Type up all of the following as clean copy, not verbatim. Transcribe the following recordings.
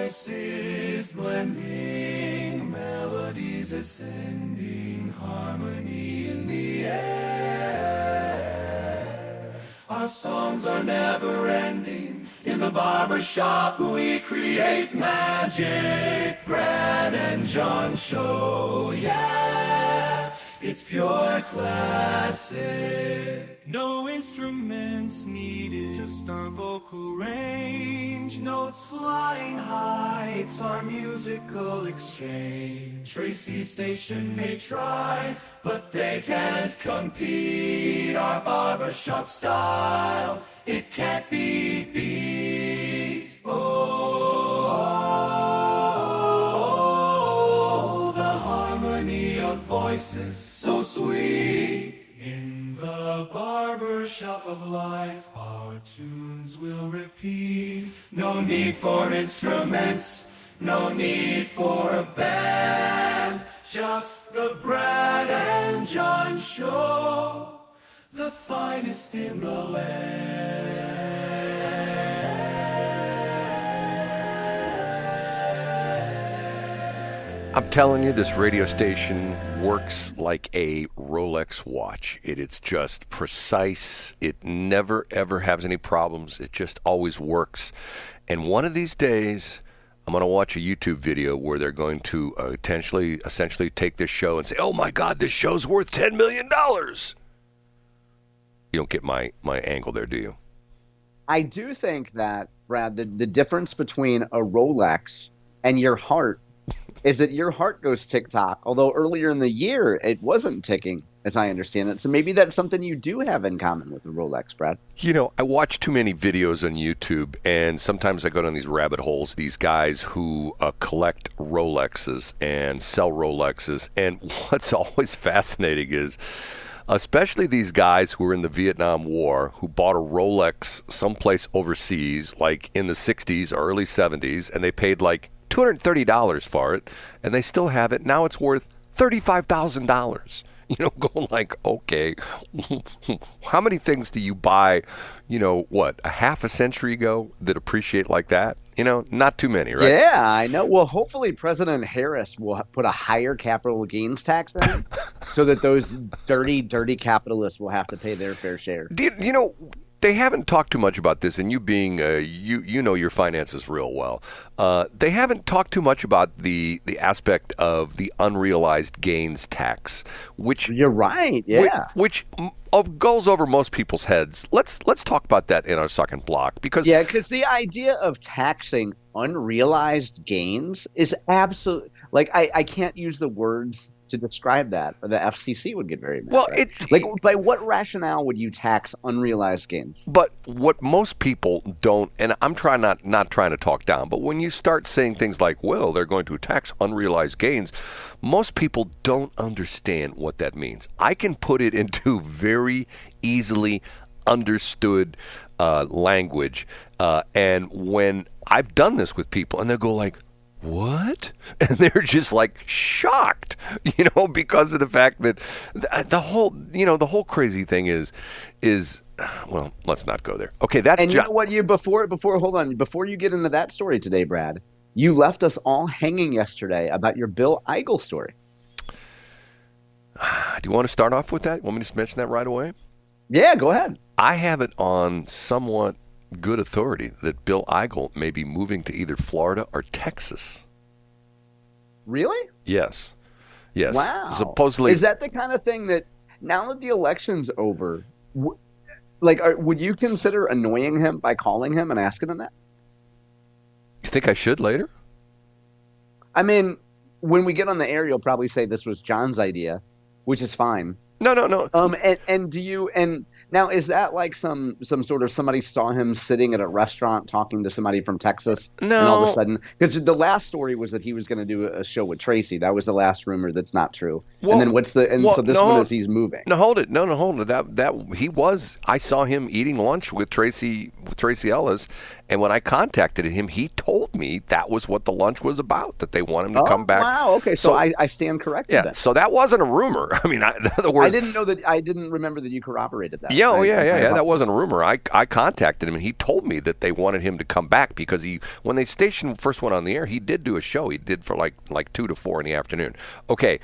voices blending, melodies ascending, harmony in the air. Our songs are never ending. In the barbershop we create magic. Brad and John show, yeah, it's pure classic. No instruments needed, just our vocal range. Notes flying high, it's our musical exchange. Tracy's station may try, but they can't compete. Our barbershop style, it can't be beat. Oh, the harmony of voices, so sweet. In the barbershop of life, our tunes will repeat. No need for instruments, no need for a band. Just the Brad and John show, the finest in the land. I'm telling you, this radio station works like a Rolex watch. It's just precise. It never, ever has any problems. It just always works. And one of these days, I'm going to watch a YouTube video where they're going to essentially take this show and say, oh my God, this show's worth $10 million. You don't get my angle there, do you? I do think that, Brad, the difference between a Rolex and your heart is that your heart goes tick-tock, although earlier in the year it wasn't ticking, as I understand it. So maybe that's something you do have in common with the Rolex, Brad. You know, I watch too many videos on YouTube, and sometimes I go down these rabbit holes, these guys who collect Rolexes and sell Rolexes. And what's always fascinating is, especially these guys who were in the Vietnam War, who bought a Rolex someplace overseas, like in the 60s or early 70s, and they paid like $230 for it, and they still have it. Now it's worth $35,000. You know, going like, okay, how many things do you buy, you know, what, a half a century ago that appreciate like that? You know, not too many, right? Yeah, I know. Well, hopefully President Harris will put a higher capital gains tax in so that those dirty capitalists will have to pay their fair share. You know, they haven't talked too much about this, and you being, you know your finances real well. They haven't talked too much about the aspect of the unrealized gains tax, which you're right, yeah, which goes over most people's heads. Let's talk about that in our second block because the idea of taxing unrealized gains is absolutely like I can't use the words to describe that, or the FCC would get very mad. Well, right? By what rationale would you tax unrealized gains? But what most people don't, and I'm not trying to talk down, but when you start saying things like, well, they're going to tax unrealized gains, most people don't understand what that means. I can put it into very easily understood language, and when I've done this with people, and they'll go like, what? And they're just like shocked, you know, because of the fact that the whole crazy thing is well, let's not go there. Okay, that's and you know what? Before you get into that story today, Brad, you left us all hanging yesterday about your Bill Eigel story. Do you want to start off with that? Want me to mention that right away? Yeah, go ahead. I have it on somewhat good authority that Bill Eigel may be moving to either Florida or Texas. Really? Yes. Wow. Supposedly. Is that the kind of thing that now that the election's over, would you consider annoying him by calling him and asking him that? You think I should later? I mean, when we get on the air, you'll probably say this was John's idea, which is fine. No. And do you now is that like some sort of somebody saw him sitting at a restaurant talking to somebody from Texas? No. And all of a sudden, because the last story was that he was going to do a show with Tracy. That was the last rumor. That's not true. Well, and then so this one is he's moving. No, hold it. No, hold it. That he was. I saw him eating lunch with Tracy Ellis, And when I contacted him, he told me that was what the lunch was about, that they want him to come back. Wow. Okay. So I stand corrected yeah, then. so that wasn't a rumor. I mean, in other words, I didn't remember that you corroborated that. Yeah, that wasn't a rumor. I contacted him, and he told me that they wanted him to come back because when the station first went on the air, he did do a show. He did for like 2 to 4 in the afternoon. Okay,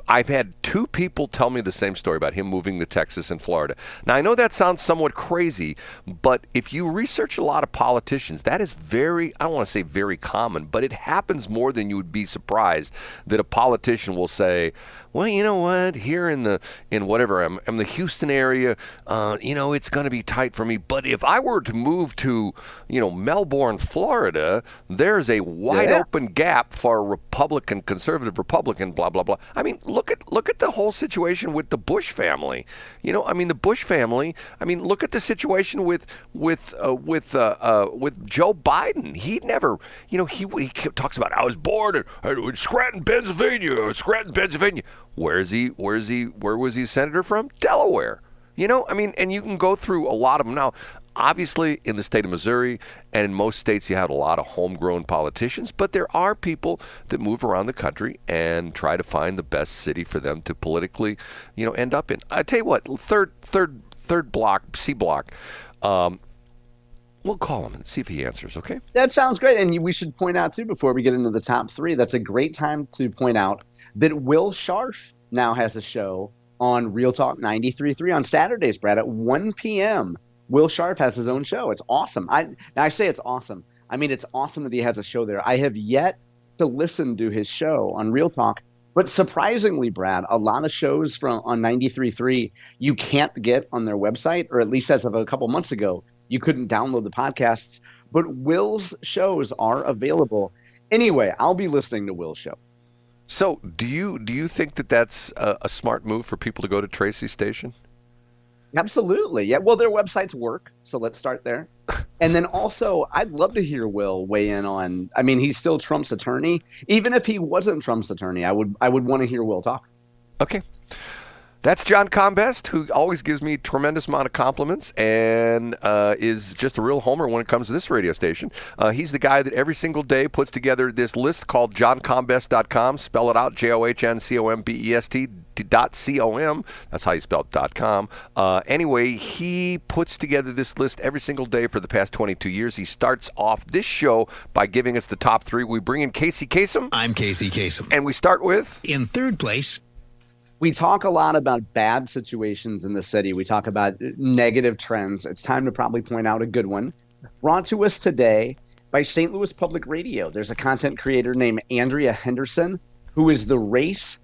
I've had 2 people tell me the same story about him moving to Texas and Florida. Now, I know that sounds somewhat crazy, but if you research a lot of politicians, that is I don't want to say very common, but it happens more than you would be surprised that a politician will say, well, you know what, here in whatever, I'm the Houston area, it's going to be tight for me. But if I were to move to, Melbourne, Florida, there's a wide open gap for a Republican, conservative Republican, blah, blah, blah. I mean, look at the whole situation with the Bush family. The Bush family, look at the situation with Joe Biden. He never, he talks about, I was born in Scranton, Pennsylvania. Where was he senator from? Delaware. And you can go through a lot of them. Now, obviously, in the state of Missouri and in most states, you have a lot of homegrown politicians, but there are people that move around the country and try to find the best city for them to politically, end up in. I tell you what, third block, C block, we'll call him and see if he answers, okay? That sounds great. And we should point out, too, before we get into the top 3, that's a great time to point out that Will Scharf now has a show on Real Talk 93.3 on Saturdays, Brad, at 1 p.m. Will Scharf has his own show. It's awesome. I say it's awesome. It's awesome that he has a show there. I have yet to listen to his show on Real Talk. But surprisingly, Brad, a lot of shows on 93.3 you can't get on their website, or at least as of a couple months ago, you couldn't download the podcasts. But Will's shows are available. Anyway, I'll be listening to Will's show. So do you think that that's a smart move for people to go to Tracy's station? Absolutely. Yeah. Well, their websites work. So let's start there. And then also, I'd love to hear Will weigh in on, he's still Trump's attorney. Even if he wasn't Trump's attorney, I would want to hear Will talk. Okay. That's John Combest, who always gives me a tremendous amount of compliments and is just a real homer when it comes to this radio station. He's the guy that every single day puts together this list called johncombest.com. Spell it out, JOHNCOMBEST.com. That's how you spell .com. Anyway, he puts together this list every single day for the past 22 years. He starts off this show by giving us the top 3. We bring in Casey Kasem. I'm Casey Kasem. And we start with? In third place. We talk a lot about bad situations in the city. We talk about negative trends. It's time to probably point out a good one. Brought to us today by St. Louis Public Radio. There's a content creator named Andrea Henderson, who is the race,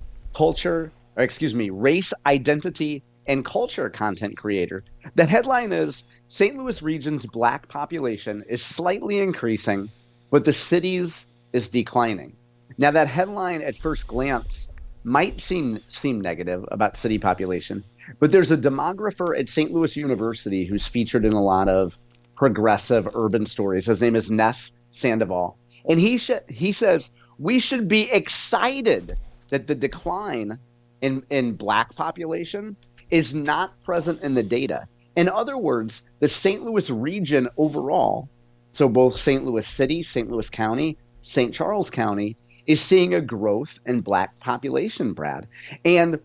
identity, and culture content creator. The headline is, St. Louis region's black population is slightly increasing, but the city's is declining. Now, that headline at first glance might seem negative about city population, but there's a demographer at St. Louis University who's featured in a lot of progressive urban stories. His name is Ness Sandoval. And he says we should be excited that the decline in black population is not present in the data. In other words, the St. Louis region overall, so both St. Louis City, St. Louis County, St. Charles County, is seeing a growth in black population, Brad. And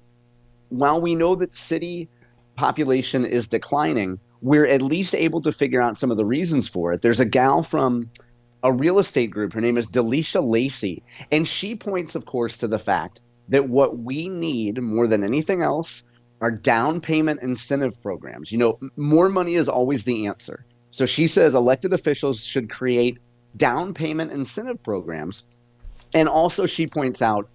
while we know that city population is declining, we're at least able to figure out some of the reasons for it. There's a gal from a real estate group. Her name is Delisha Lacey. And she points, of course, to the fact that what we need more than anything else are down payment incentive programs. More money is always the answer. So she says elected officials should create down payment incentive programs. And also she points out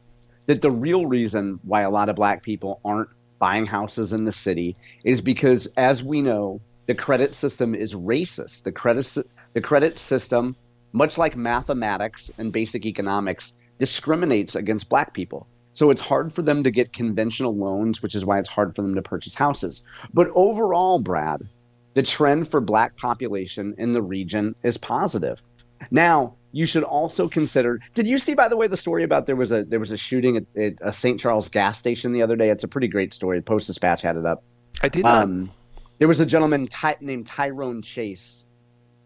that the real reason why a lot of black people aren't buying houses in the city is because, as we know, the credit system is racist. The credit system, much like mathematics and basic economics, discriminates against black people. So it's hard for them to get conventional loans, which is why it's hard for them to purchase houses. But overall, Brad, the trend for black population in the region is positive. Now, you should also consider, did you see, by the way, the story about there was a shooting at a St. Charles gas station the other day? It's a pretty great story. Post-Dispatch had it up. I did not. There was a gentleman named Tyrone Chase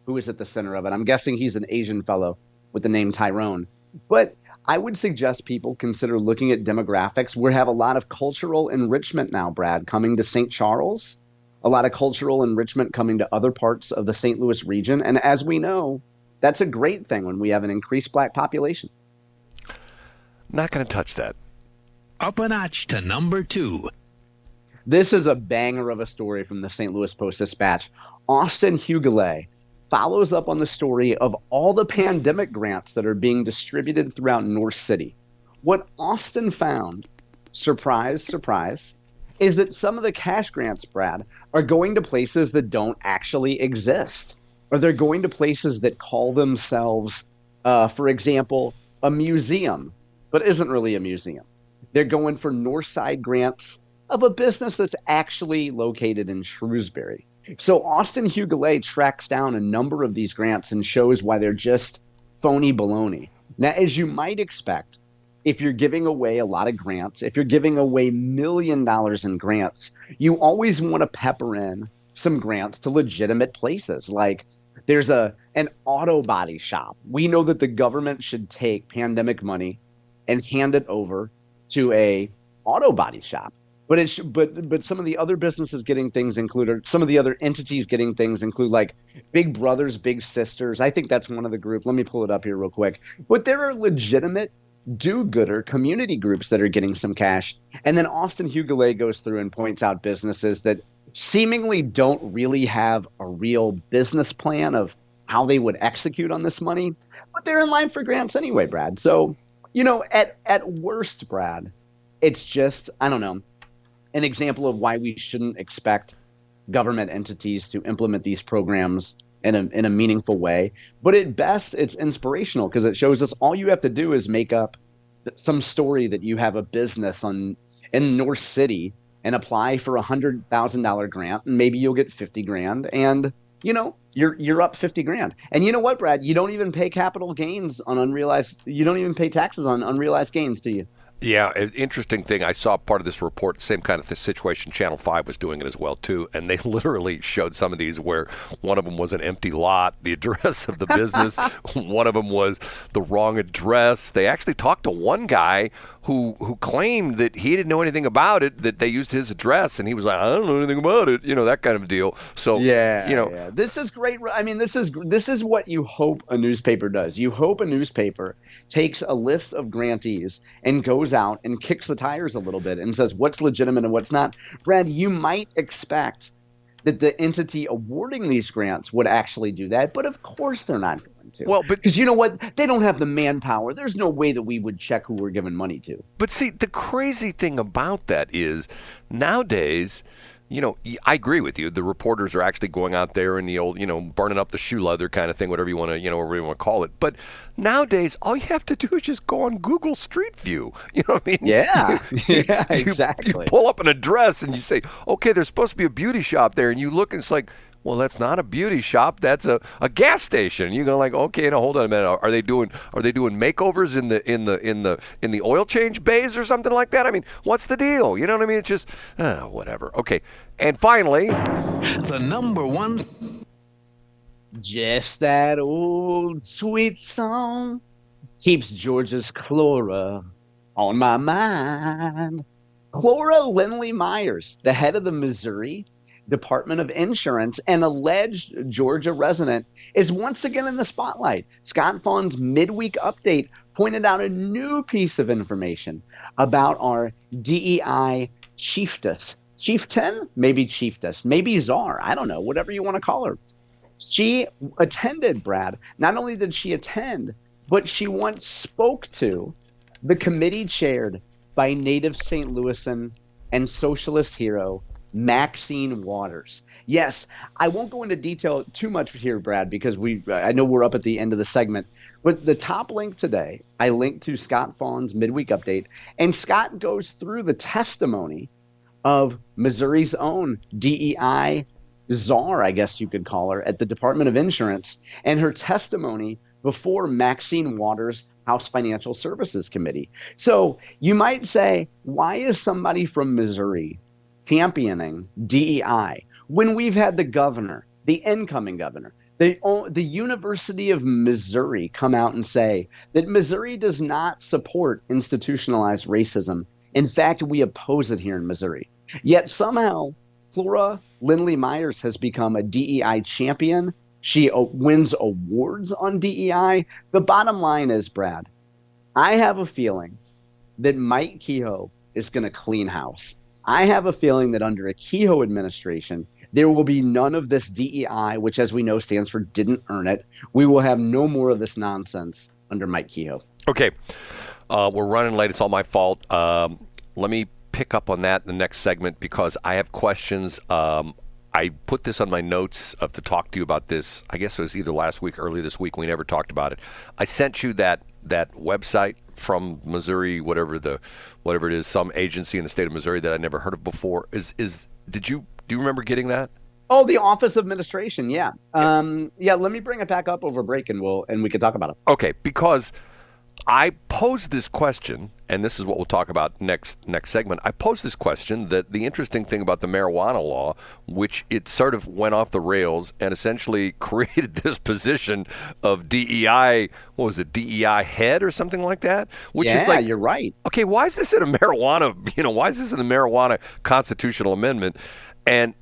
who is at the center of it. I'm guessing he's an Asian fellow with the name Tyrone. But I would suggest people consider looking at demographics. We have a lot of cultural enrichment now, Brad, coming to St. Charles, a lot of cultural enrichment coming to other parts of the St. Louis region. And as we know, that's a great thing when we have an increased black population. Not going to touch that. Up a notch to number 2. This is a banger of a story from the St. Louis Post-Dispatch. Austin Hughley follows up on the story of all the pandemic grants that are being distributed throughout North City. What Austin found, surprise, surprise, is that some of the cash grants, Brad, are going to places that don't actually exist. Or they're going to places that call themselves, for example, a museum, but isn't really a museum. They're going for North Side grants of a business that's actually located in Shrewsbury. So Austin Hughley tracks down a number of these grants and shows why they're just phony baloney. Now, as you might expect, if you're giving away a lot of grants, if you're giving away $1 million in grants, you always want to pepper in some grants to legitimate places. Like there's an auto body shop. We know that the government should take pandemic money and hand it over to a auto body shop. But some of the other businesses getting things included, some of the other entities getting things include like Big Brothers, Big Sisters. I think that's one of the groups. Let me pull it up here real quick. But there are legitimate do-gooder community groups that are getting some cash. And then Austin Hughley goes through and points out businesses that seemingly don't really have a real business plan of how they would execute on this money. But they're in line for grants anyway, Brad. So, at worst, Brad, it's just, I don't know, an example of why we shouldn't expect government entities to implement these programs in a meaningful way. But at best, it's inspirational because it shows us all you have to do is make up some story that you have a business in North City and apply for $100,000 grant, and maybe you'll get 50 grand, and you're up 50 grand. And you know what, Brad? You don't even pay capital gains on unrealized. You don't even pay taxes on unrealized gains, do you? Yeah, an interesting thing. I saw part of this report, same kind of situation. Channel 5 was doing it as well, too. And they literally showed some of these where one of them was an empty lot, the address of the business. One of them was the wrong address. They actually talked to one guy who claimed that he didn't know anything about it, that they used his address. And he was like, I don't know anything about it, that kind of deal. So, yeah. This is great. I mean, this is what you hope a newspaper does. You hope a newspaper takes a list of grantees and goes out and kicks the tires a little bit and says what's legitimate and what's not. Brad, you might expect that the entity awarding these grants would actually do that, but of course they're not going to. Well, because you know what? They don't have the manpower. There's no way that we would check who we're giving money to. But see, the crazy thing about that is nowadays, I agree with you. The reporters are actually going out there in the old, burning up the shoe leather kind of thing, whatever you want to, whatever you want to call it. But nowadays, all you have to do is just go on Google Street View. You know what I mean? Yeah, yeah, exactly. You pull up an address and you say, okay, there's supposed to be a beauty shop there, and you look and it's like, well, that's not a beauty shop. That's a gas station. You go like, okay, now hold on a minute. Are they doing makeovers in the oil change bays or something like that? I mean, what's the deal? You know what I mean? It's just whatever. Okay, and finally, the number 1. Just that old sweet song keeps Georgia's Clora on my mind. Clora Lindley Myers, the head of the Missouri Department of Insurance, an alleged Georgia resident, is once again in the spotlight. Scott Fawn's midweek update pointed out a new piece of information about our DEI chieftain, maybe chieftess, maybe czar, I don't know, whatever you want to call her. She attended, Brad. Not only did she attend, but she once spoke to the committee chaired by native St. Louisan and socialist hero Maxine Waters. Yes, I won't go into detail too much here, Brad, because I know we're up at the end of the segment. But the top link today, I linked to Scott Fawn's midweek update, and Scott goes through the testimony of Missouri's own DEI czar, I guess you could call her, at the Department of Insurance, and her testimony before Maxine Waters' House Financial Services Committee. So you might say, why is somebody from Missouri championing DEI when we've had the governor, the incoming governor, The University of Missouri come out and say that Missouri does not support institutionalized racism. In fact, we oppose it here in Missouri. Yet somehow, Flora Lindley Myers has become a DEI champion. She wins awards on DEI. The bottom line is, Brad, I have a feeling that Mike Kehoe is going to clean house. I have a feeling that under a Kehoe administration, there will be none of this DEI, which, as we know, stands for didn't earn it. We will have no more of this nonsense under Mike Kehoe. Okay. We're running late. It's all my fault. Let me pick up on that in the next segment because I have questions. I put this on my notes to talk to you about this. I guess it was either last week or early this week. We never talked about it. I sent you that website from Missouri, whatever it is, some agency in the state of Missouri that I never heard of before. Do you remember getting that? Oh, the Office of Administration, yeah. Let me bring it back up over break and we can talk about it. Okay, because I posed this question, and this is what we'll talk about next segment. I posed this question that the interesting thing about the marijuana law, which it sort of went off the rails and essentially created this position of DEI, what was it, DEI head or something like that? Which is like, you're right. Okay, why is this in a marijuana, why is this in the marijuana constitutional amendment? And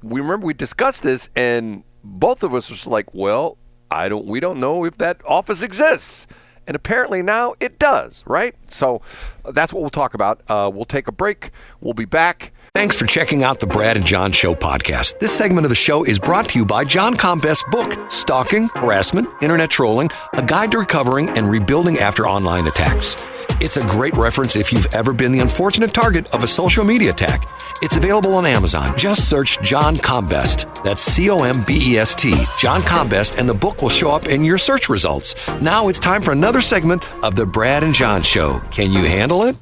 we remember we discussed this, and both of us was like, well, we don't know if that office exists. And apparently now it does, right? So that's what we'll talk about. We'll take a break. We'll be back. Thanks for checking out the Brad and John Show podcast. This segment of the show is brought to you by John Combest's book, Stalking, Harassment, Internet Trolling, A Guide to Recovering and Rebuilding After Online Attacks. It's a great reference if you've ever been the unfortunate target of a social media attack. It's available on Amazon. Just search John Combest. That's Combest, John Combest, and the book will show up in your search results. Now it's time for another segment of the Brad and John Show. Can you handle it?